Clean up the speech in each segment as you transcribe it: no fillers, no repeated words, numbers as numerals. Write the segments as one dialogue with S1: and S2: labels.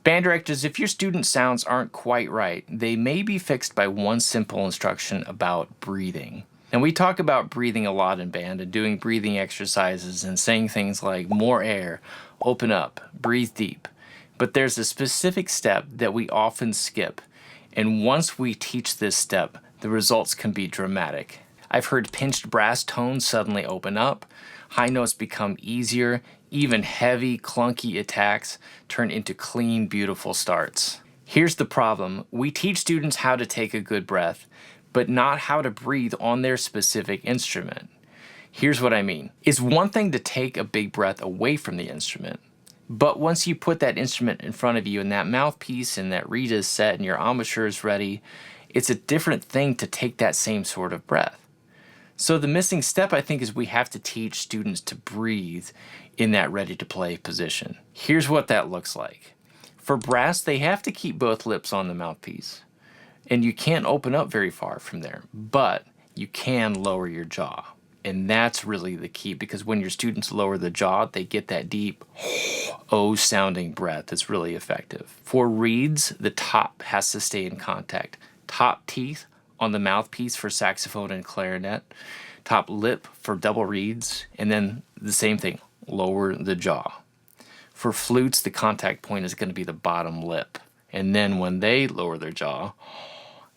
S1: Band directors, if your student sounds aren't quite right, they may be fixed by one simple instruction about breathing. And we talk about breathing a lot in band and doing breathing exercises and saying things like more air, open up, breathe deep. But there's a specific step that we often skip. And once we teach this step, the results can be dramatic. I've heard pinched brass tones suddenly open up, high notes become easier, even heavy, clunky attacks turn into clean, beautiful starts. Here's the problem. We teach students how to take a good breath, but not how to breathe on their specific instrument. Here's what I mean. It's one thing to take a big breath away from the instrument, but once you put that instrument in front of you and that mouthpiece and that reed is set and your embouchure is ready, it's a different thing to take that same sort of breath. So the missing step, I think, is we have to teach students to breathe in that ready-to-play position. Here's what that looks like. For brass, they have to keep both lips on the mouthpiece. And you can't open up very far from there, but you can lower your jaw. And that's really the key, because when your students lower the jaw, they get that deep O-sounding breath that's really effective. For reeds, the top has to stay in contact. Top teeth on the mouthpiece for saxophone and clarinet, top lip for double reeds, and then the same thing, lower the jaw. For flutes, the contact point is going to be the bottom lip. And then when they lower their jaw,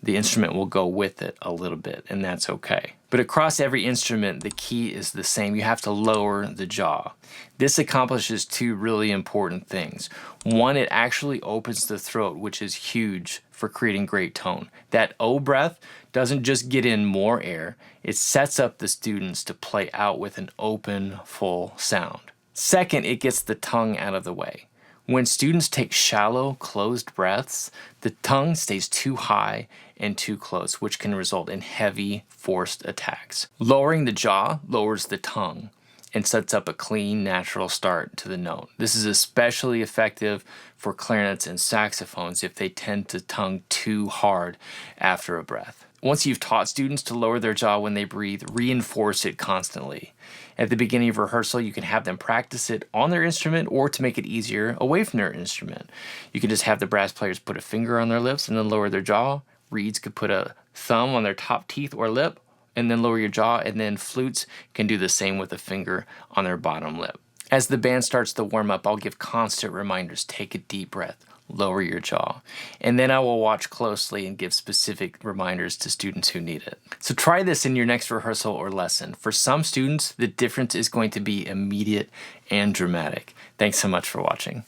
S1: the instrument will go with it a little bit, and that's okay. But across every instrument, the key is the same. You have to lower the jaw. This accomplishes two really important things. One, it actually opens the throat, which is huge for creating great tone. That O breath doesn't just get in more air, it sets up the students to play out with an open, full sound. Second, it gets the tongue out of the way. When students take shallow, closed breaths, the tongue stays too high and too close, which can result in heavy, forced attacks. Lowering the jaw lowers the tongue and sets up a clean, natural start to the note. This is especially effective for clarinets and saxophones if they tend to tongue too hard after a breath. Once you've taught students to lower their jaw when they breathe, reinforce it constantly. At the beginning of rehearsal, you can have them practice it on their instrument, or to make it easier, away from their instrument. You can just have the brass players put a finger on their lips and then lower their jaw. Reeds could put a thumb on their top teeth or lip and then lower your jaw, and then flutes can do the same with a finger on their bottom lip. As the band starts to warm up, I'll give constant reminders. Take a deep breath, lower your jaw, and then I will watch closely and give specific reminders to students who need it. So try this in your next rehearsal or lesson. For some students, the difference is going to be immediate and dramatic. Thanks so much for watching.